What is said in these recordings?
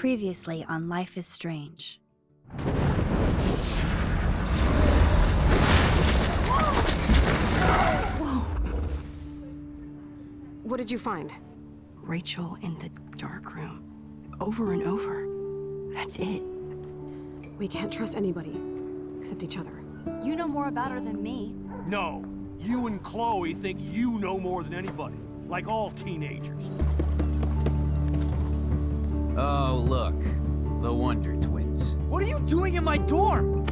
Previously on Life is Strange. Whoa! What did you find? Rachel in the dark room. Over and over. That's it. We can't trust anybody, except each other. You know more about her than me. No. You and Chloe think you know more than anybody. Like all teenagers. Oh, look. The Wonder Twins. What are you doing in my dorm?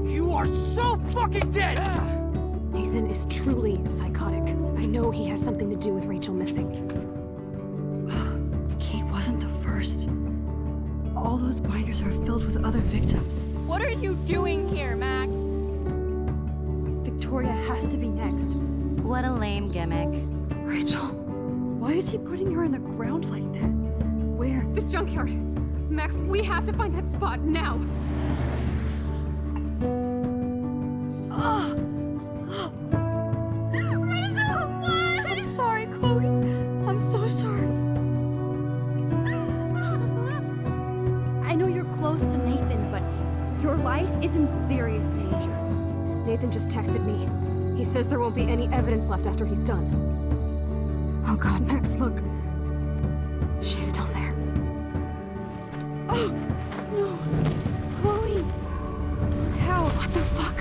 You are so fucking dead! Nathan is truly psychotic. I know he has something to do with Rachel missing. Kate wasn't the first. All those binders are filled with other victims. What are you doing here, Max? Victoria has to be next. What a lame gimmick. Rachel, why is he putting her in the ground like that? Where? The junkyard! Max, we have to find that spot now! Rachel, what? I'm sorry, Chloe. I'm so sorry. I know you're close to Nathan, but your life is in serious danger. Nathan just texted me. He says there won't be any evidence left after he's done. Oh God, Max, look. She's still there. Oh, no. Chloe. How? What the fuck?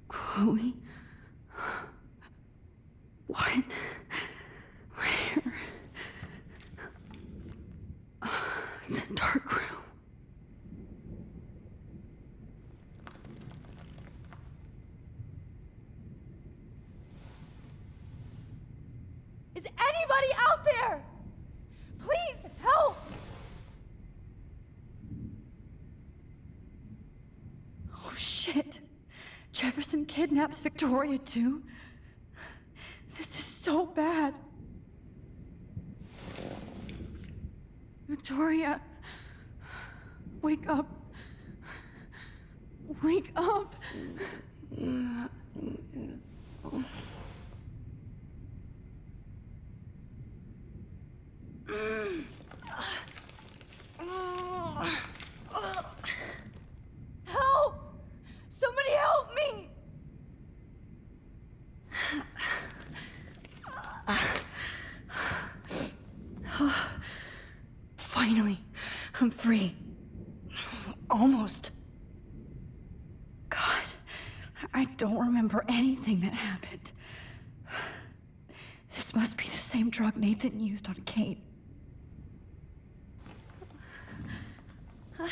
Chloe? What? Where? The dark room. Is anybody out there? Please help! Oh shit. Jefferson kidnaps Victoria too? This is so bad. Victoria, wake up. Wake up. Help! Somebody help me! free. Almost. God, I don't remember anything that happened. This must be the same drug Nathan used on Kate. I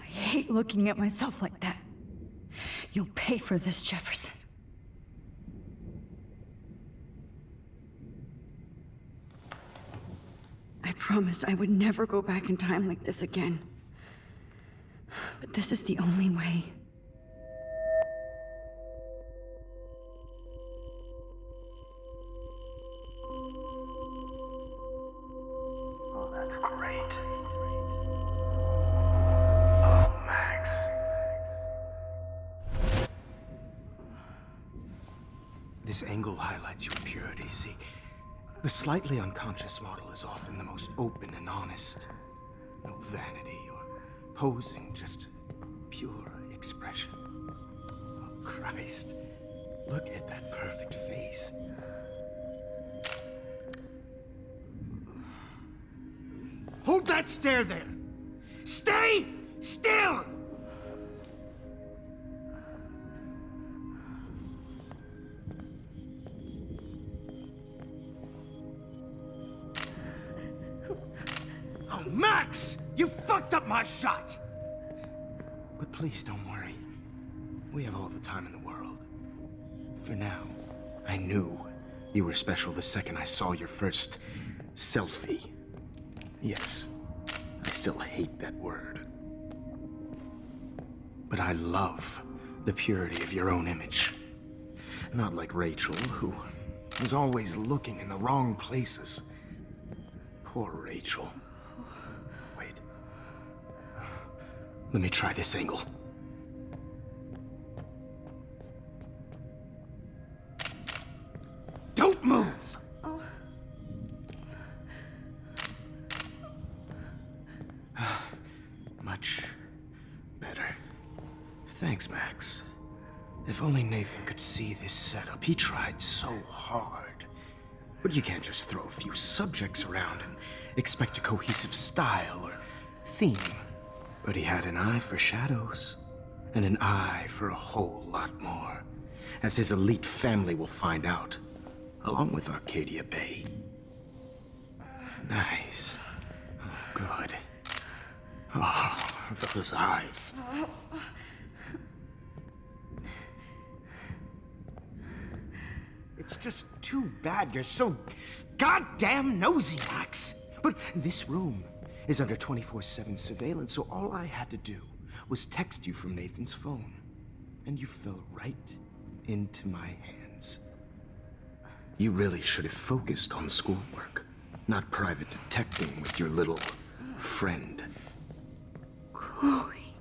hate looking at myself like that. You'll pay for this, Jefferson. I promised I would never go back in time like this again. But this is the only way. Oh, that's great. Oh, Max. This angle highlights your purity, see? The slightly unconscious model is often the most open and honest. No vanity or posing, just pure expression. Oh, Christ. Look at that perfect face. Hold that stare there! Stay still! Oh, Max! You fucked up my shot! But please don't worry. We have all the time in the world. For now, I knew you were special the second I saw your first selfie. Yes, I still hate that word. But I love the purity of your own image. Not like Rachel, who was always looking in the wrong places. Poor Rachel. Wait. Let me try this angle. Don't move! Much better. Thanks, Max. If only Nathan could see this setup. He tried so hard. But you can't just throw a few subjects around and expect a cohesive style or theme. But he had an eye for shadows, and an eye for a whole lot more, as his elite family will find out, along with Arcadia Bay. Nice. Oh, good. Oh, those eyes. It's just too bad you're so goddamn nosy, Max. But this room is under 24/7 surveillance, so all I had to do was text you from Nathan's phone. And you fell right into my hands. You really should have focused on schoolwork, not private detecting with your little friend. Chloe.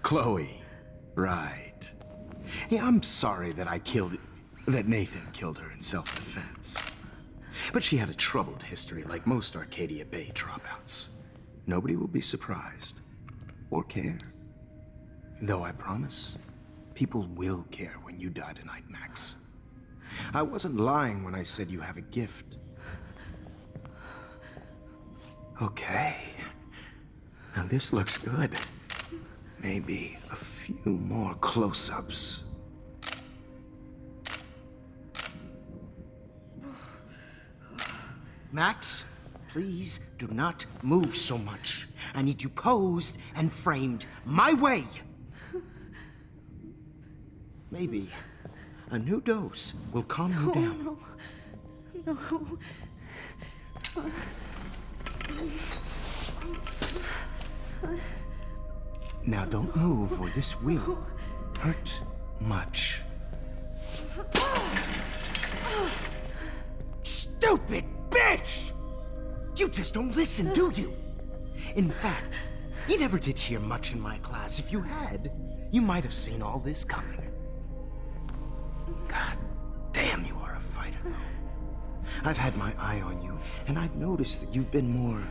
Chloe, right. Yeah, I'm sorry that Nathan killed her in self-defense. But she had a troubled history like most Arcadia Bay dropouts. Nobody will be surprised or care. Though I promise, people will care when you die tonight, Max. I wasn't lying when I said you have a gift. Okay. Now this looks good. Maybe a few more close-ups. Max, please do not move so much. I need you posed and framed my way. Maybe a new dose will calm you down. No. Now don't move or this will hurt much. Stupid bitch! You just don't listen, do you? In fact, you never did hear much in my class. If you had, you might have seen all this coming. God damn, you are a fighter, though. I've had my eye on you, and I've noticed that you've been more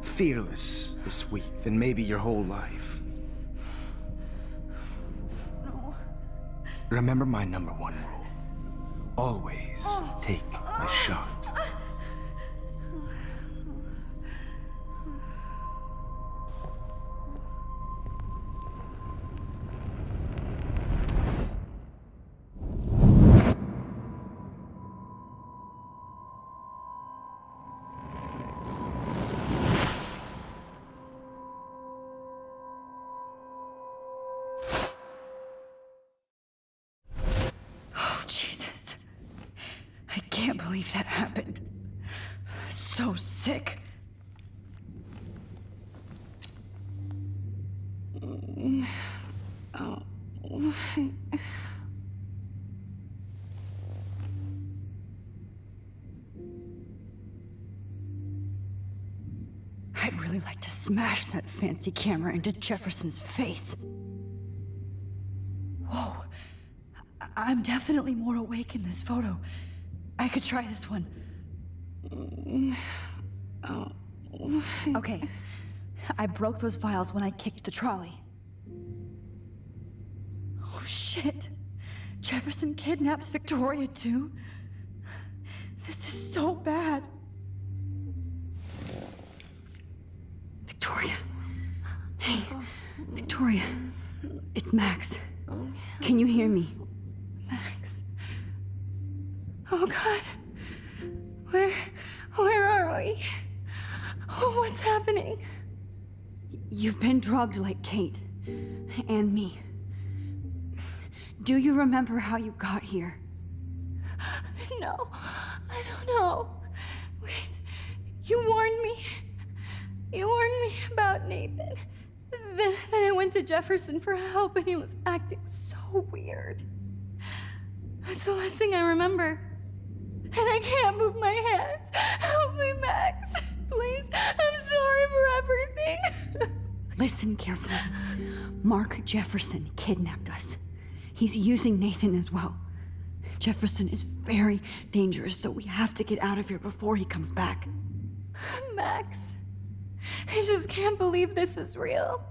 fearless this week than maybe your whole life. No. Remember my #1 rule. Always take the shot. Oh, Jesus. I can't believe that happened. So sick. I'd really like to smash that fancy camera into Jefferson's face. Whoa. I'm definitely more awake in this photo. I could try this one. Okay. I broke those files when I kicked the trolley. Oh, shit. Jefferson kidnaps Victoria, too? This is so bad. Victoria. Hey, Victoria. It's Max. Can you hear me? Max. Oh God. Where are we? Oh, what's happening? You've been drugged like Kate. And me. Do you remember how you got here? No, I don't know. Wait, you warned me. You warned me about Nathan. Then I went to Jefferson for help and he was acting so weird. That's the last thing I remember. And I can't move my hands. Help me, Max. Please, I'm sorry for everything. Listen carefully. Mark Jefferson kidnapped us. He's using Nathan as well. Jefferson is very dangerous, so we have to get out of here before he comes back. Max, I just can't believe this is real.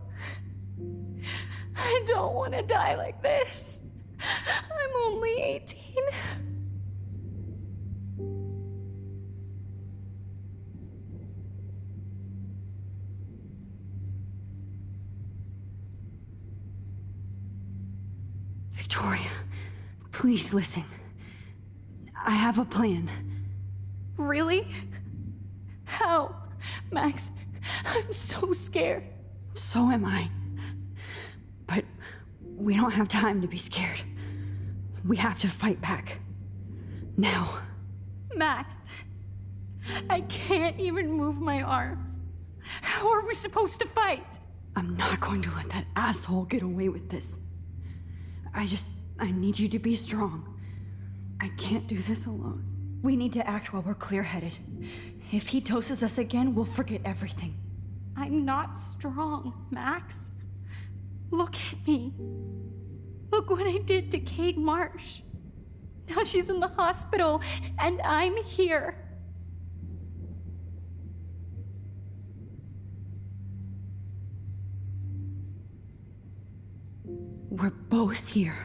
I don't want to die like this. I'm only 18. Victoria, please listen. I have a plan. Really? How? Max, I'm so scared. So am I. But we don't have time to be scared. We have to fight back. Now. Max, I can't even move my arms. How are we supposed to fight? I'm not going to let that asshole get away with this. I need you to be strong. I can't do this alone. We need to act while we're clear-headed. If he doses us again, we'll forget everything. I'm not strong, Max. Look at me. Look what I did to Kate Marsh. Now she's in the hospital, and I'm here. We're both here,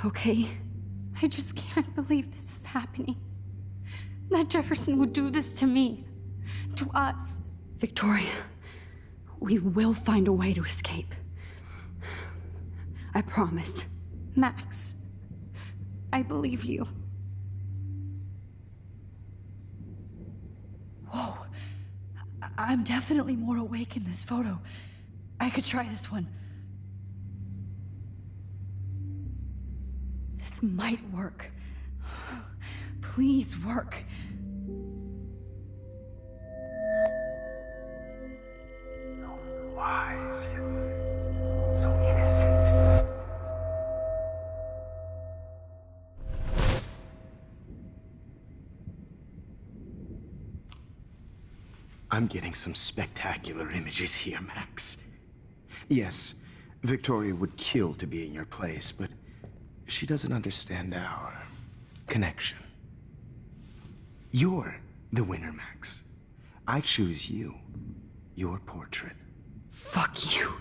okay? I just can't believe this is happening. That Jefferson would do this to me. To us. Victoria, we will find a way to escape. I promise. Max, I believe you. Whoa. I'm definitely more awake in this photo. I could try this one. This might work. Please work. So wise, yet so innocent. I'm getting some spectacular images here, Max. Yes, Victoria would kill to be in your place, but she doesn't understand our connection. You're the winner, Max. I choose you. Your portrait. Fuck you.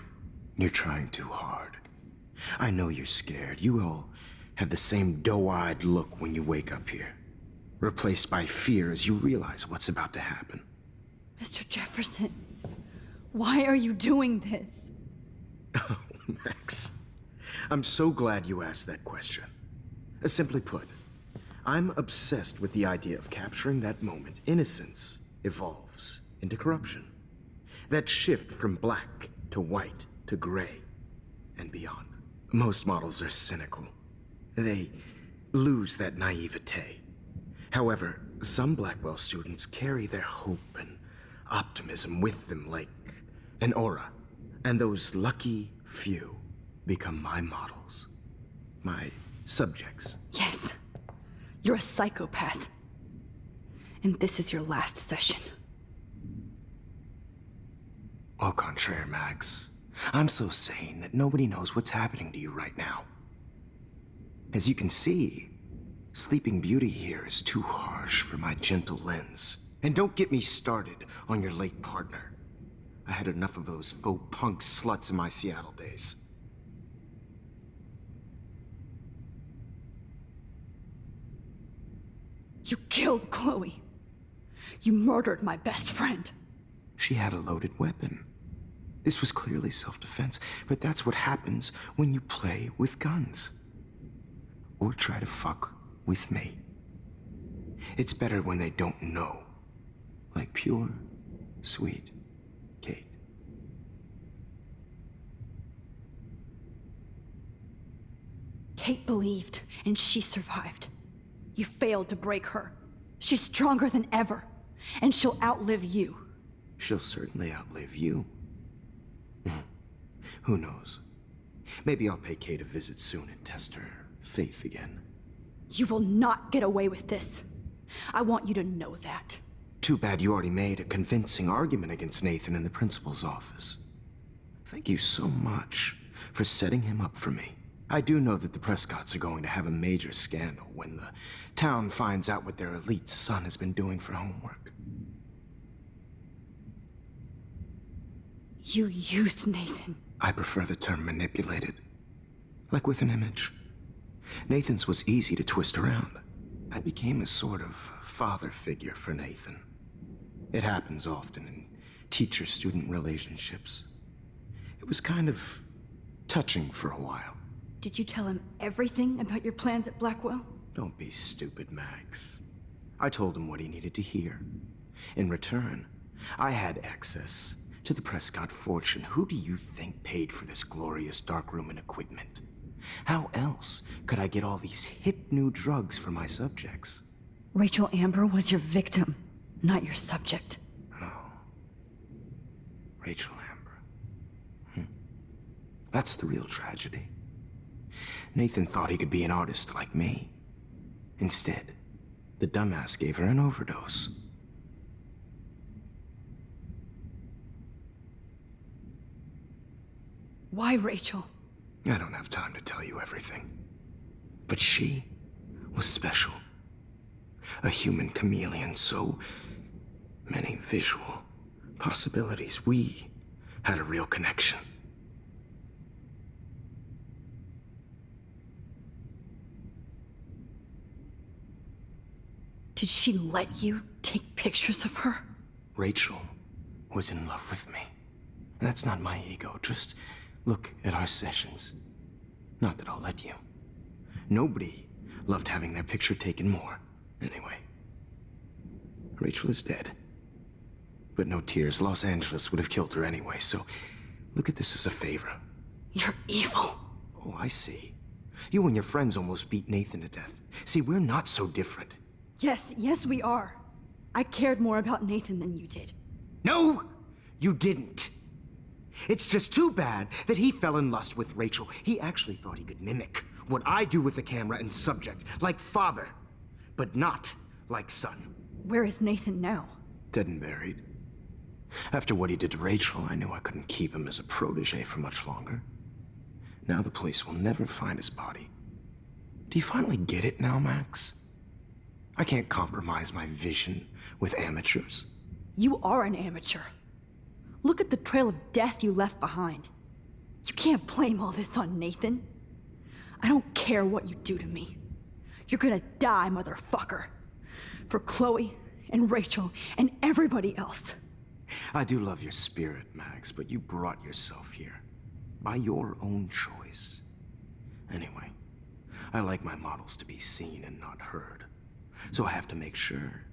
You're trying too hard. I know you're scared. You will have the same doe-eyed look when you wake up here, replaced by fear as you realize what's about to happen. Mr. Jefferson, why are you doing this? Oh, Max. I'm so glad you asked that question. Simply put, I'm obsessed with the idea of capturing that moment innocence evolves into corruption. That shift from black to white to gray and beyond. Most models are cynical. They lose that naivete. However, some Blackwell students carry their hope and optimism with them like an aura. And those lucky few become my models. My subjects. Yes, you're a psychopath. And this is your last session. Au contraire, Max. I'm so sane that nobody knows what's happening to you right now. As you can see, Sleeping Beauty here is too harsh for my gentle lens. And don't get me started on your late partner. I had enough of those faux punk sluts in my Seattle days. You killed Chloe. You murdered my best friend. She had a loaded weapon. This was clearly self-defense, but that's what happens when you play with guns. Or try to fuck with me. It's better when they don't know. Like pure, sweet Kate. Kate believed, and she survived. You failed to break her. She's stronger than ever, and she'll outlive you. She'll certainly outlive you. Who knows? Maybe I'll pay Kate a visit soon and test her faith again. You will not get away with this. I want you to know that. Too bad you already made a convincing argument against Nathan in the principal's office. Thank you so much for setting him up for me. I do know that the Prescotts are going to have a major scandal when the town finds out what their elite son has been doing for homework. You used Nathan. I prefer the term manipulated. Like with an image. Nathan's was easy to twist around. I became a sort of father figure for Nathan. It happens often in teacher-student relationships. It was kind of touching for a while. Did you tell him everything about your plans at Blackwell? Don't be stupid, Max. I told him what he needed to hear. In return, I had access to the Prescott fortune. Who do you think paid for this glorious darkroom and equipment? How else could I get all these hip new drugs for my subjects? Rachel Amber was your victim, not your subject. Oh. Rachel Amber. That's the real tragedy. Nathan thought he could be an artist like me. Instead, the dumbass gave her an overdose. Why Rachel? I don't have time to tell you everything. But she was special. A human chameleon, so many visual possibilities. We had a real connection. Did she let you take pictures of her? Rachel was in love with me. That's not my ego, just look at our sessions. Not that I'll let you. Nobody loved having their picture taken more. Anyway, Rachel is dead. But no tears. Los Angeles would have killed her anyway, so look at this as a favor. You're evil. Oh, I see. You and your friends almost beat Nathan to death. See, we're not so different. Yes, we are. I cared more about Nathan than you did. No, you didn't. It's just too bad that he fell in lust with Rachel. He actually thought he could mimic what I do with the camera and subject, like father, but not like son. Where is Nathan now? Dead and buried. After what he did to Rachel, I knew I couldn't keep him as a protege for much longer. Now the police will never find his body. Do you finally get it now, Max? I can't compromise my vision with amateurs. You are an amateur. Look at the trail of death you left behind. You can't blame all this on Nathan. I don't care what you do to me. You're gonna die, motherfucker. For Chloe and Rachel and everybody else. I do love your spirit, Max, but you brought yourself here. By your own choice. Anyway, I like my models to be seen and not heard. So I have to make sure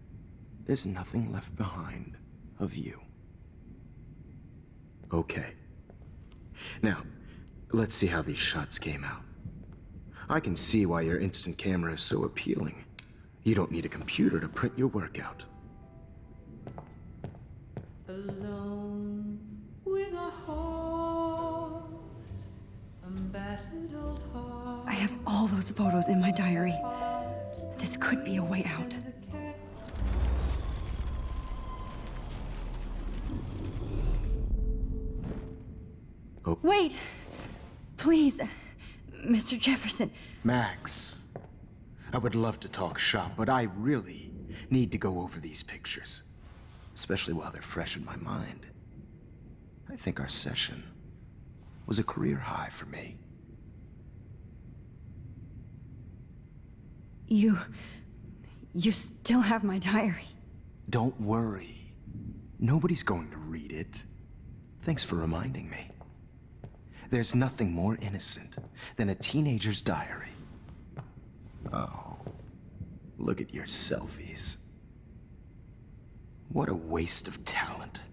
there's nothing left behind of you. Okay. Now, let's see how these shots came out. I can see why your instant camera is so appealing. You don't need a computer to print your work out. Alone with a heart, a battered old heart. I have all those photos in my diary. This could be a way out. Oh. Wait! Please, Mr. Jefferson. Max, I would love to talk shop, but I really need to go over these pictures. Especially while they're fresh in my mind. I think our session was a career high for me. You still have my diary. Don't worry. Nobody's going to read it. Thanks for reminding me. There's nothing more innocent than a teenager's diary. Oh, look at your selfies. What a waste of talent.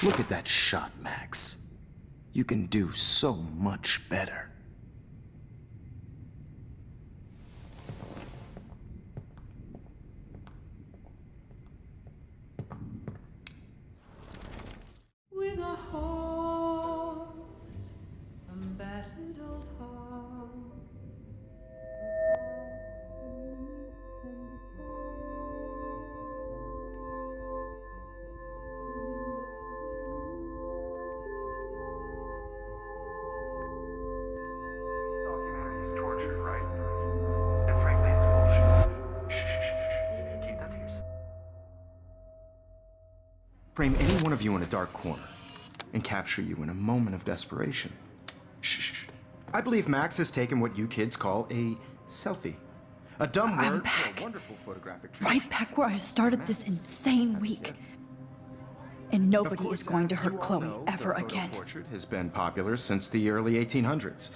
Look at that shot, Max. You can do so much better. With a heart, a battered old heart. Documentary is torture, right? And frankly, it's bullshit. Shh. Keep that to yourself. Frame any one of you in a dark corner and capture you in a moment of desperation. Shh. I believe Max has taken what you kids call a selfie. A dumb I'm word back. for a wonderful photographic tradition. Right back where I started this insane week. And nobody is going to hurt Chloe ever again. The portrait has been popular since the early 1800s.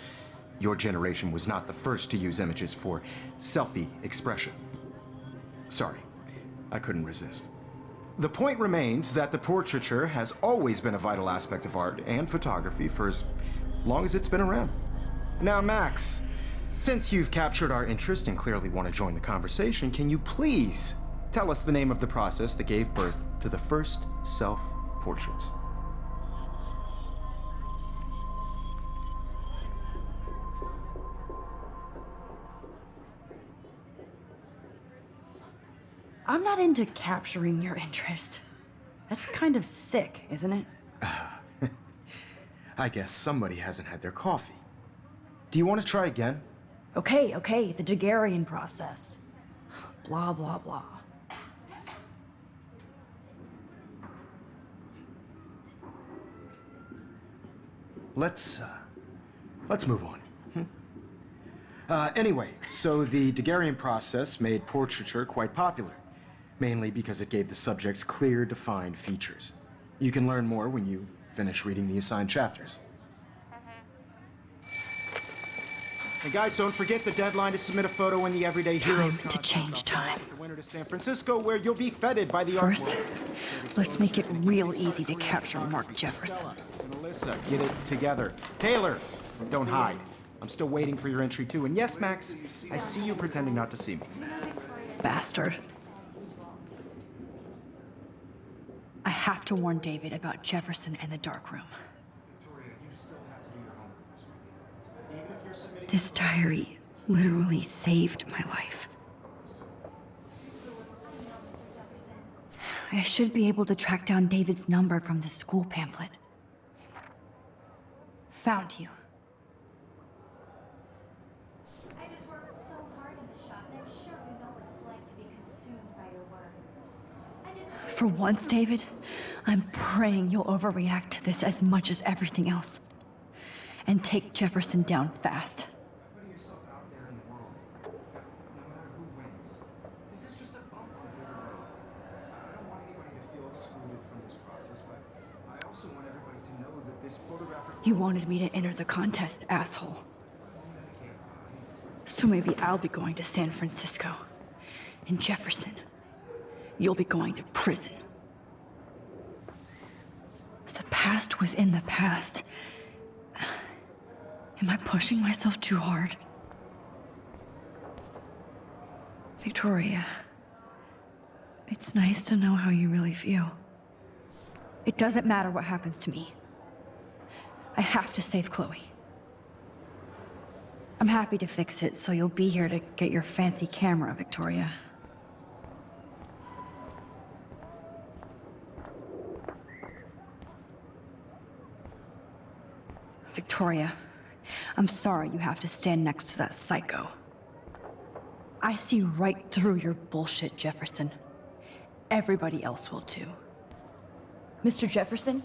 Your generation was not the first to use images for selfie expression. Sorry, I couldn't resist. The point remains that the portraiture has always been a vital aspect of art and photography for as long as it's been around. Now, Max, since you've captured our interest and clearly want to join the conversation, can you please tell us the name of the process that gave birth to the first self-portraits? I'm not into capturing your interest. That's kind of sick, isn't it? I guess somebody hasn't had their coffee. Do you want to try again? Okay, the Daguerrean process. Blah, blah, blah. Let's move on. Anyway, so the Daguerrean process made portraiture quite popular, mainly because it gave the subjects clear, defined features. You can learn more when you finish reading the assigned chapters. And guys, don't forget the deadline to submit a photo in the Everyday Heroes Time to change time. The winner to San Francisco, where you'll be feted by the art First, world. let's make it real easy to capture Mark Jefferson. And Alyssa, get it together. Taylor, don't hide. I'm still waiting for your entry too. And yes, Max, I see you pretending not to see me. Bastard. I have to warn David about Jefferson and the dark room. This diary literally saved my life. I should be able to track down David's number from the school pamphlet. Found you. I just worked so hard in the shop, and I'm sure you know what it's like to be consumed by your work. For once, David, I'm praying you'll overreact to this as much as everything else. And take Jefferson down fast. You wanted me to enter the contest, asshole. So maybe I'll be going to San Francisco. And Jefferson, you'll be going to prison. The past within the past. Am I pushing myself too hard? Victoria, it's nice to know how you really feel. It doesn't matter what happens to me. I have to save Chloe. I'm happy to fix it, so you'll be here to get your fancy camera, Victoria. Victoria, I'm sorry you have to stand next to that psycho. I see right through your bullshit, Jefferson. Everybody else will too. Mr. Jefferson,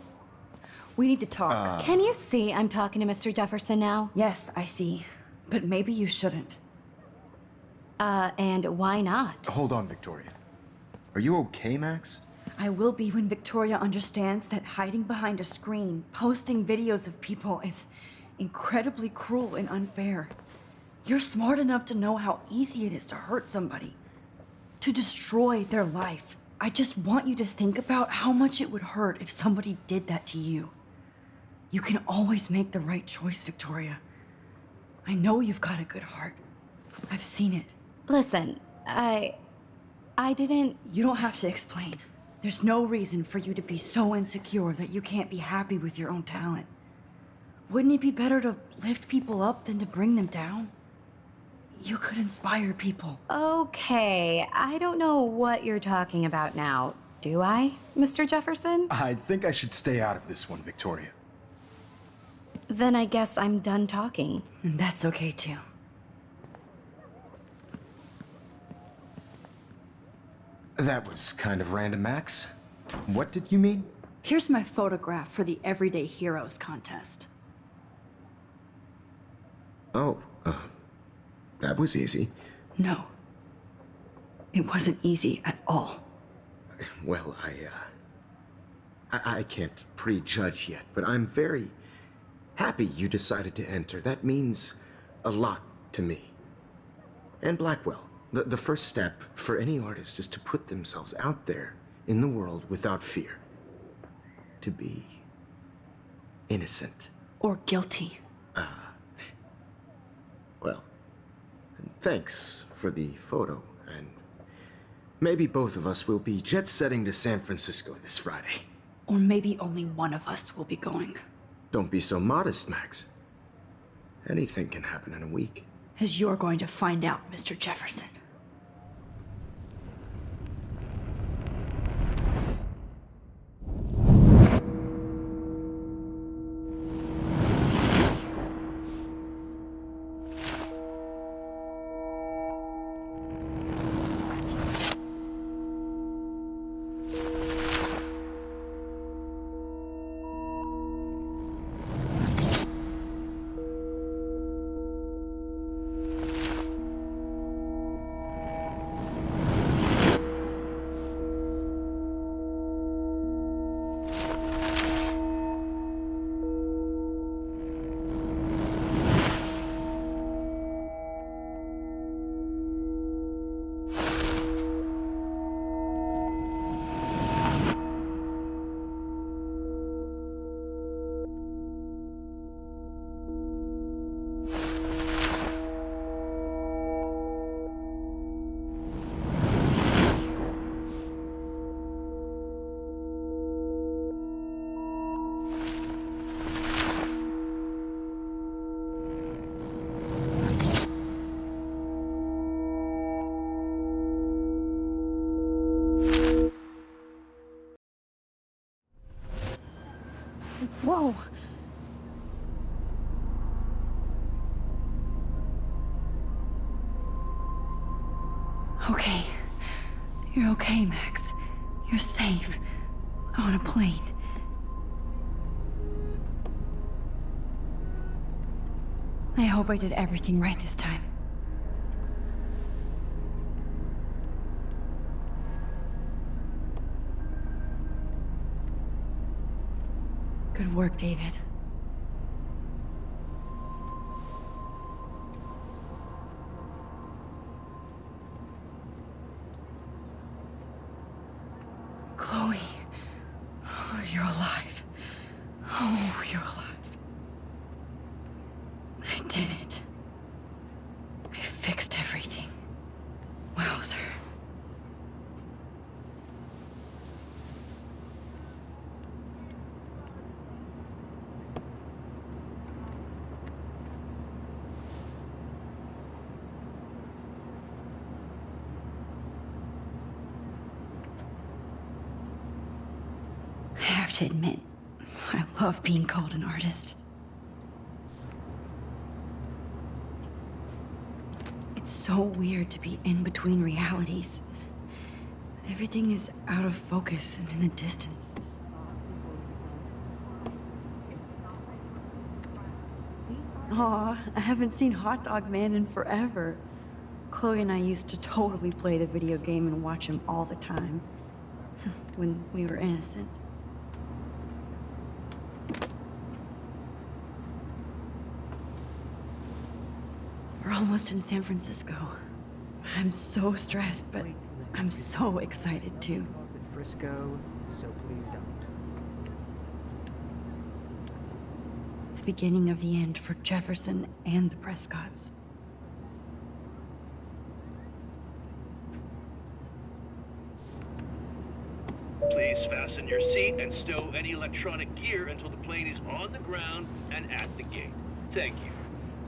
we need to talk. Can you see I'm talking to Mr. Jefferson now? Yes, I see. But maybe you shouldn't. And why not? Hold on, Victoria. Are you okay, Max? I will be when Victoria understands that hiding behind a screen, posting videos of people is incredibly cruel and unfair. You're smart enough to know how easy it is to hurt somebody, to destroy their life. I just want you to think about how much it would hurt if somebody did that to you. You can always make the right choice, Victoria. I know you've got a good heart. I've seen it. Listen, I didn't... You don't have to explain. There's no reason for you to be so insecure that you can't be happy with your own talent. Wouldn't it be better to lift people up than to bring them down? You could inspire people. Okay, I don't know what you're talking about now. Do I, Mr. Jefferson? I think I should stay out of this one, Victoria. Then I guess I'm done talking. And that's okay too. That was kind of random, Max. What did you mean? Here's my photograph for the Everyday Heroes contest. Oh, that was easy. No. It wasn't easy at all. Well, I can't prejudge yet, but I'm very happy you decided to enter. That means a lot to me. And Blackwell. The first step for any artist is to put themselves out there in the world without fear. To be innocent. Or guilty. Well, thanks for the photo, and maybe both of us will be jet-setting to San Francisco this Friday. Or maybe only one of us will be going. Don't be so modest, Max. Anything can happen in a week. As you're going to find out, Mr. Jefferson. Whoa! Okay. You're okay, Max. You're safe. On a plane. I hope I did everything right this time. Good work, David. Chloe. Oh, you're alive. Oh, you're alive. I did it. I fixed everything. Wowzer. I have to admit, I love being called an artist. It's so weird to be in between realities. Everything is out of focus and in the distance. Aw, I haven't seen Hot Dog Man in forever. Chloe and I used to totally play the video game and watch him all the time. When we were innocent. We're almost in San Francisco. I'm so stressed, but I'm so excited too. Frisco, so please don't. The beginning of the end for Jefferson and the Prescotts. Please fasten your seat and stow any electronic gear until the plane is on the ground and at the gate. Thank you.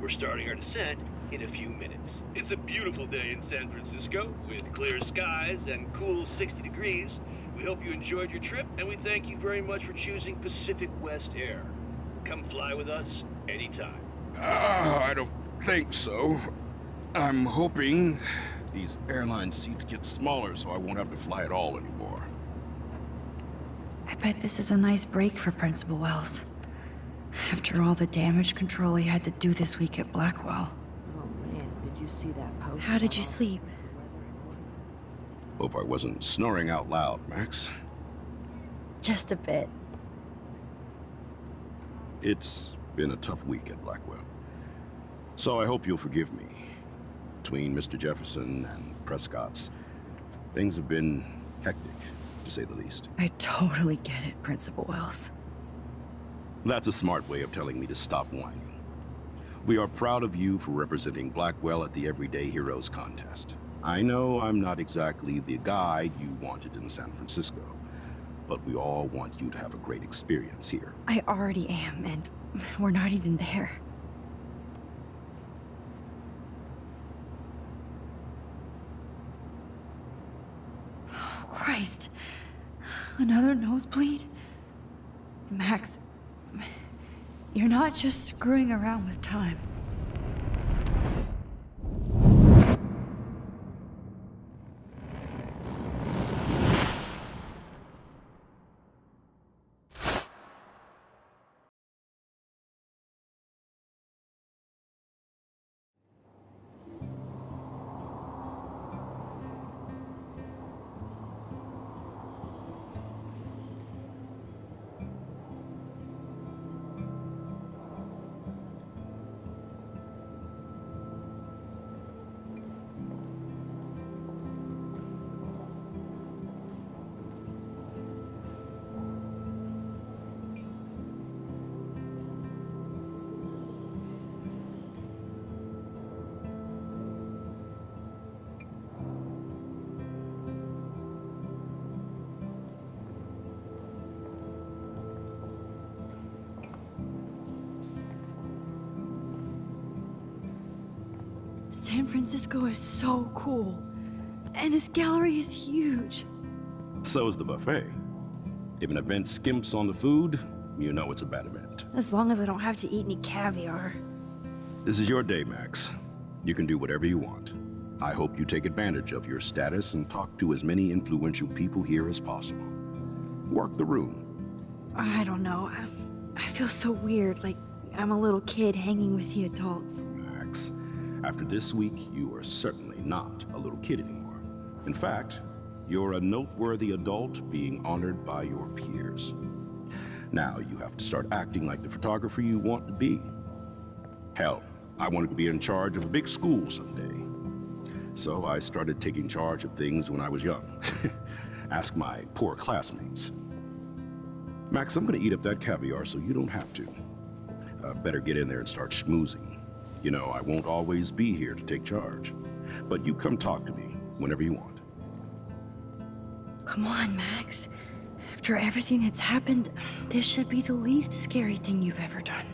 We're starting our descent in a few minutes. It's a beautiful day in San Francisco with clear skies and cool 60 degrees. We hope you enjoyed your trip, and we thank you very much for choosing Pacific West Air. Come fly with us anytime. I don't think so. I'm hoping these airline seats get smaller so I won't have to fly at all anymore. I bet this is a nice break for Principal Wells. After all the damage control he had to do this week at Blackwell. Oh man, did you see that post? How did you sleep? Hope I wasn't snoring out loud, Max. Just a bit. It's been a tough week at Blackwell. So I hope you'll forgive me. Between Mr. Jefferson and Prescott's, things have been hectic, to say the least. I totally get it, Principal Wells. That's a smart way of telling me to stop whining. We are proud of you for representing Blackwell at the Everyday Heroes contest. I know I'm not exactly the guide you wanted in San Francisco, but we all want you to have a great experience here. I already am, and we're not even there. Oh, Christ. Another nosebleed? Max, you're not just screwing around with time. San Francisco is so cool. And this gallery is huge. So is the buffet. If an event skimps on the food, you know it's a bad event. As long as I don't have to eat any caviar. This is your day, Max. You can do whatever you want. I hope you take advantage of your status and talk to as many influential people here as possible. Work the room. I don't know. I feel so weird, like I'm a little kid hanging with the adults. Max, after this week, you are certainly not a little kid anymore. In fact, you're a noteworthy adult being honored by your peers. Now you have to start acting like the photographer you want to be. Hell, I wanted to be in charge of a big school someday. So I started taking charge of things when I was young. Ask my poor classmates. Max, I'm gonna eat up that caviar so you don't have to. Better get in there and start schmoozing. You know, I won't always be here to take charge. But you come talk to me whenever you want. Come on, Max. After everything that's happened, this should be the least scary thing you've ever done.